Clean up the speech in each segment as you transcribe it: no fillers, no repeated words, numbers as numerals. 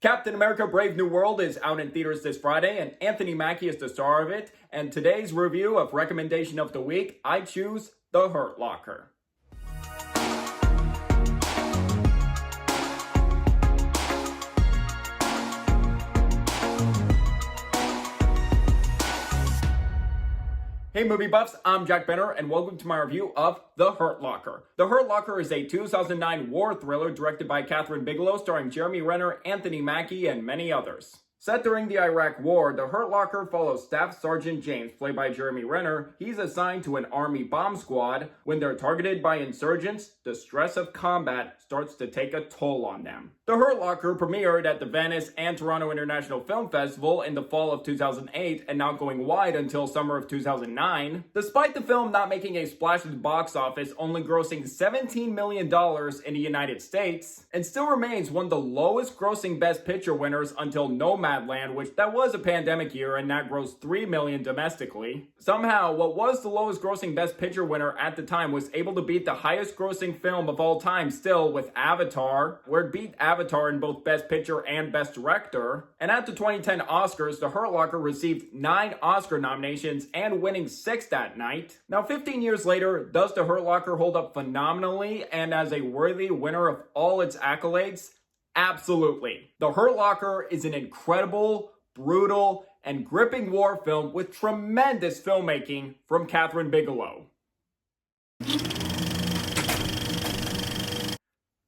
Captain America Brave New World is out in theaters this Friday, and Anthony Mackie is the star of it. And today's review of Recommendation of the Week, I choose The Hurt Locker. Hey movie buffs, I'm Jack Benner and welcome to my review of The Hurt Locker. The Hurt Locker is a 2009 war thriller directed by Kathryn Bigelow starring Jeremy Renner, Anthony Mackie, and many others. Set during the Iraq War, The Hurt Locker follows Staff Sergeant James, played by Jeremy Renner. He's assigned to an army bomb squad. When they're targeted by insurgents, the stress of combat starts to take a toll on them. The Hurt Locker premiered at the Venice and Toronto International Film Festival in the fall of 2008 and not going wide until summer of 2009. Despite the film not making a splash at the box office, only grossing $17 million in the United States, and still remains one of the lowest grossing Best Picture winners until Nomadland, which that was a pandemic year and that grossed $3 million domestically. Somehow, what was the lowest grossing Best Picture winner at the time was able to beat the highest grossing film of all time still with Avatar, where it beat Avatar in both Best Picture and Best Director. And at the 2010 Oscars, The Hurt Locker received 9 Oscar nominations and winning 6 that night. Now 15 years later, does The Hurt Locker hold up phenomenally and as a worthy winner of all its accolades? Absolutely. The Hurt Locker is an incredible, brutal, and gripping war film with tremendous filmmaking from Kathryn Bigelow.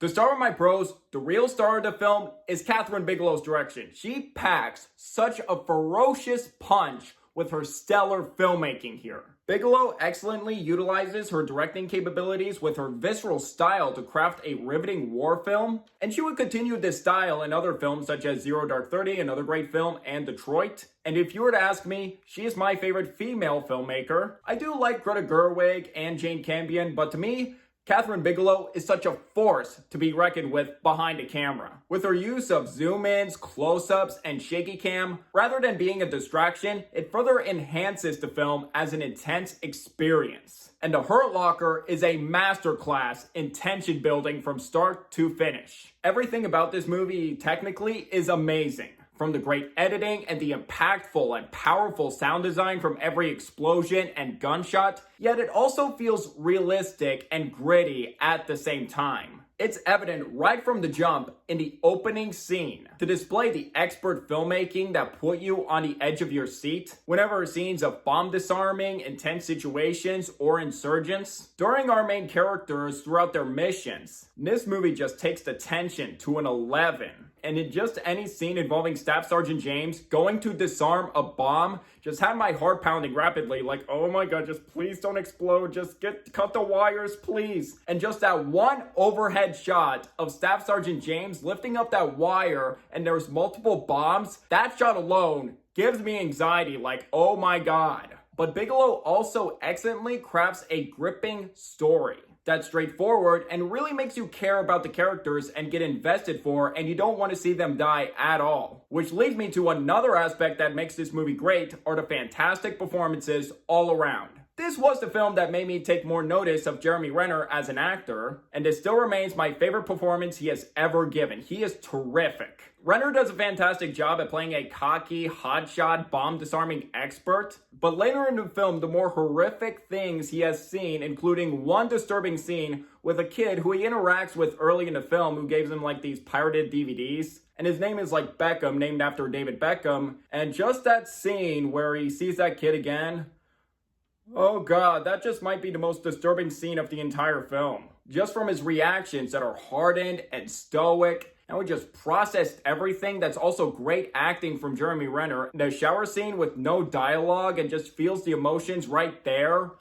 To start with my pros, the real star of the film is Kathryn Bigelow's direction. She packs such a ferocious punch with her stellar filmmaking here. Bigelow excellently utilizes her directing capabilities with her visceral style to craft a riveting war film, and she would continue this style in other films such as Zero Dark 30, another great film, and Detroit. And if you were to ask me, she is my favorite female filmmaker. I do like Greta Gerwig and Jane Campion, but to me, Kathryn Bigelow is such a force to be reckoned with behind a camera. With her use of zoom-ins, close-ups, and shaky cam, rather than being a distraction, it further enhances the film as an intense experience. And The Hurt Locker is a masterclass in tension building from start to finish. Everything about this movie technically is amazing. From the great editing and the impactful and powerful sound design from every explosion and gunshot, yet it also feels realistic and gritty at the same time. It's evident right from the jump in the opening scene to display the expert filmmaking that put you on the edge of your seat whenever scenes of bomb disarming, intense situations, or insurgents. During our main characters throughout their missions, this movie just takes the tension to an 11. And in just any scene involving Staff Sergeant James going to disarm a bomb just had my heart pounding rapidly, like, oh my god, just please don't explode, just cut the wires, please. And just that one overhead shot of Staff Sergeant James lifting up that wire and there's multiple bombs, that shot alone gives me anxiety, like, oh my god. But Bigelow also excellently crafts a gripping story that's straightforward and really makes you care about the characters and get invested for, and you don't want to see them die at all. Which leads me to another aspect that makes this movie great, are the fantastic performances all around. This was the film that made me take more notice of Jeremy Renner as an actor, and it still remains my favorite performance he has ever given. He is terrific. Renner does a fantastic job at playing a cocky, hotshot, bomb-disarming expert, but later in the film, the more horrific things he has seen, including one disturbing scene with a kid who he interacts with early in the film who gives him like these pirated DVDs, and his name is like Beckham, named after David Beckham, and just that scene where he sees that kid again, oh god, that just might be the most disturbing scene of the entire film. Just from his reactions that are hardened and stoic, and we just processed everything. That's also great acting from Jeremy Renner. The shower scene with no dialogue and just feels the emotions right there.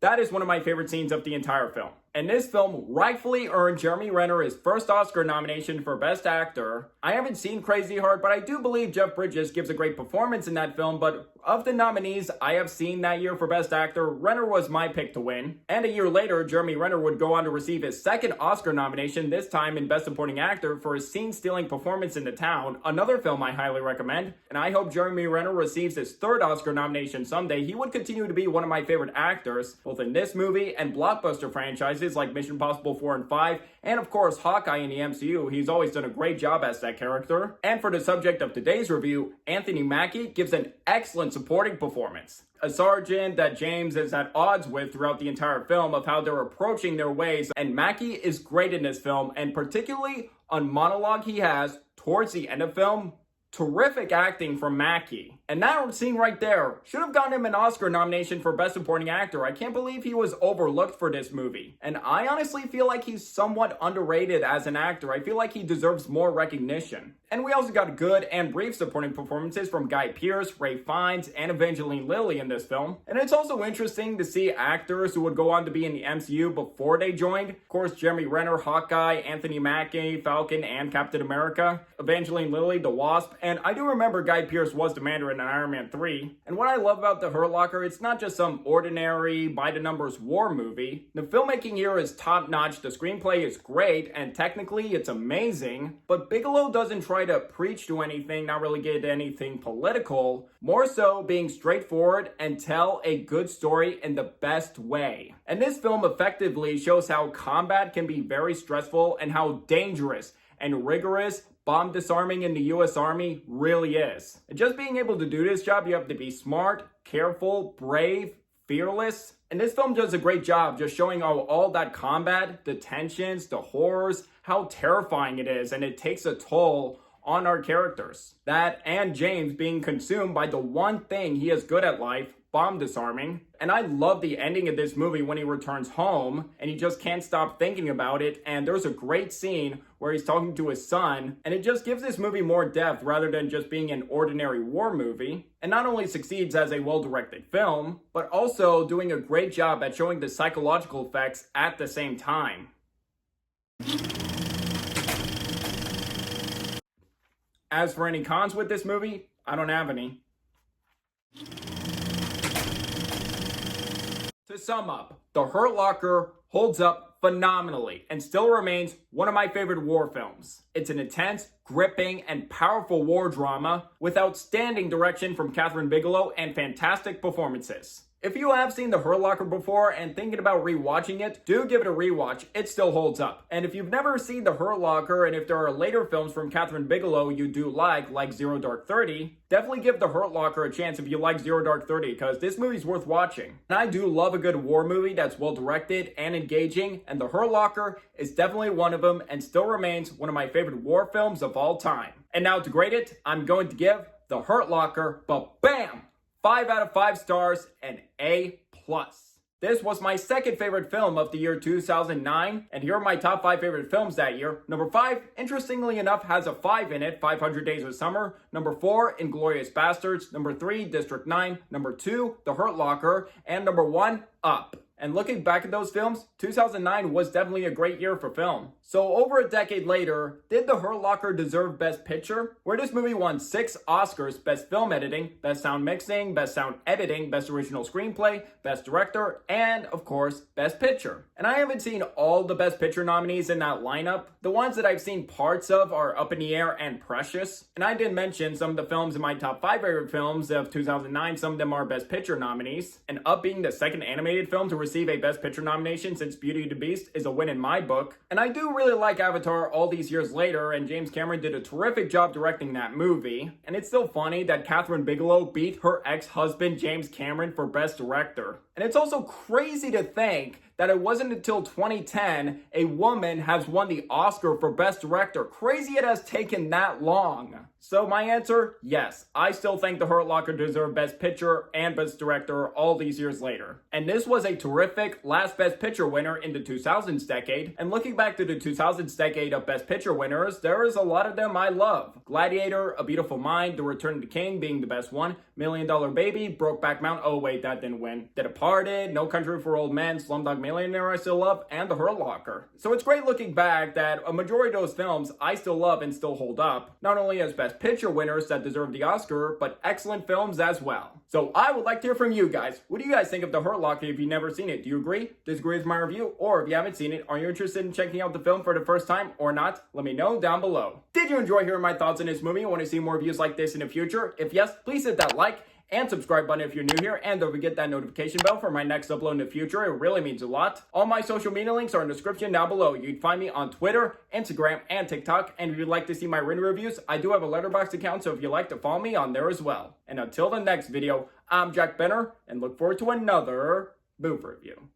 That is one of my favorite scenes of the entire film. And this film rightfully earned Jeremy Renner his first Oscar nomination for Best Actor. I haven't seen Crazy Heart, but I do believe Jeff Bridges gives a great performance in that film, but of the nominees I have seen that year for Best Actor, Renner was my pick to win. And a year later, Jeremy Renner would go on to receive his second Oscar nomination, this time in Best Supporting Actor, for his scene-stealing performance in The Town, another film I highly recommend. And I hope Jeremy Renner receives his third Oscar nomination someday. He would continue to be one of my favorite actors, both in this movie and blockbuster franchises franchises like Mission Impossible 4 and 5, and of course Hawkeye in the MCU. He's always done a great job as that character. And for the subject of today's review, Anthony Mackie gives an excellent supporting performance. A sergeant that James is at odds with throughout the entire film of how they're approaching their ways, and Mackie is great in this film, and particularly on monologue he has towards the end of film. Terrific acting from Mackie. And that scene right there should have gotten him an Oscar nomination for Best Supporting Actor. I can't believe he was overlooked for this movie. And I honestly feel like he's somewhat underrated as an actor. I feel like he deserves more recognition. And we also got good and brief supporting performances from Guy Pearce, Ralph Fiennes, and Evangeline Lilly in this film. And it's also interesting to see actors who would go on to be in the MCU before they joined. Of course, Jeremy Renner, Hawkeye, Anthony Mackie, Falcon, and Captain America. Evangeline Lilly, the Wasp. And I do remember Guy Pearce was the Mandarin in Iron Man 3. And what I love about The Hurt Locker, it's not just some ordinary, by-the-numbers war movie. The filmmaking here is top-notch, the screenplay is great, and technically it's amazing. But Bigelow doesn't try to preach to anything, not really get anything political, more so being straightforward and tell a good story in the best way. And this film effectively shows how combat can be very stressful and how dangerous and rigorous bomb disarming in the US Army really is. And just being able to do this job, you have to be smart, careful, brave, fearless. And this film does a great job just showing how all that combat, the tensions, the horrors, how terrifying it is, and it takes a toll on our characters. That and James being consumed by the one thing he is good at life, bomb disarming. And I love the ending of this movie when he returns home and he just can't stop thinking about it. And there's a great scene where he's talking to his son, and it just gives this movie more depth rather than just being an ordinary war movie. And not only succeeds as a well-directed film, but also doing a great job at showing the psychological effects at the same time. As for any cons with this movie, I don't have any. To sum up, The Hurt Locker holds up phenomenally and still remains one of my favorite war films. It's an intense, gripping, and powerful war drama with outstanding direction from Kathryn Bigelow and fantastic performances. If you have seen The Hurt Locker before and thinking about rewatching it, do give it a rewatch. It still holds up. And if you've never seen The Hurt Locker, and if there are later films from Kathryn Bigelow you do like Zero Dark 30, definitely give The Hurt Locker a chance if you like Zero Dark 30, because this movie's worth watching. And I do love a good war movie that's well directed and engaging, and The Hurt Locker is definitely one of them and still remains one of my favorite war films of all time. And now to grade it, I'm going to give The Hurt Locker, but bam! 5 out of 5 stars and A+. This was my second favorite film of the year 2009, and here are my top 5 favorite films that year. Number 5, interestingly enough, has a 5 in it, 500 Days of Summer. Number 4, Inglourious Basterds. Number 3, District 9. Number 2, The Hurt Locker. And number 1, Up. And looking back at those films, 2009 was definitely a great year for film. So over a decade later, did The Hurt Locker deserve Best Picture? Where this movie won 6 Oscars: Best Film Editing, Best Sound Mixing, Best Sound Editing, Best Original Screenplay, Best Director, and of course, Best Picture. And I haven't seen all the Best Picture nominees in that lineup. The ones that I've seen parts of are Up in the Air and Precious. And I did mention some of the films in my top 5 favorite films of 2009. Some of them are Best Picture nominees. And Up being the second animated film to receive a Best Picture nomination since Beauty and the Beast is a win in my book. And I do really like Avatar all these years later, and James Cameron did a terrific job directing that movie. And it's still funny that Kathryn Bigelow beat her ex-husband James Cameron for Best Director. And it's also crazy to think that it wasn't until 2010 a woman has won the Oscar for Best Director. Crazy it has taken that long. So my answer, yes, I still think The Hurt Locker deserved Best Picture and Best Director all these years later. And this was a terrific last Best Picture winner in the 2000s decade. And looking back to the 2000s decade of Best Picture winners, there is a lot of them I love. Gladiator, A Beautiful Mind, The Return of the King being the best one, Million Dollar Baby, Brokeback Mountain, oh wait, that didn't win, The Departed, No Country for Old Men, Slumdog Millionaire I still love, and The Hurt Locker. So it's great looking back that a majority of those films I still love and still hold up, not only as Best Picture winners that deserve the Oscar, but excellent films as well. So I would like to hear from you guys. What do you guys think of The Hurt Locker if you've never seen it? Do you agree, disagree with my review? Or if you haven't seen it, are you interested in checking out the film for the first time or not? Let me know down below. Did you enjoy hearing my thoughts on this movie and want to see more reviews like this in the future? If yes, please hit that like and subscribe button if you're new here, and don't forget that notification bell for my next upload in the future. It really means a lot. All my social media links are in the description down below. You'd find me on Twitter, Instagram, and TikTok, and if you'd like to see my written reviews, I do have a Letterboxd account, so if you'd like to follow me on there as well. And until the next video, I'm Jack Benner, and look forward to another movie review.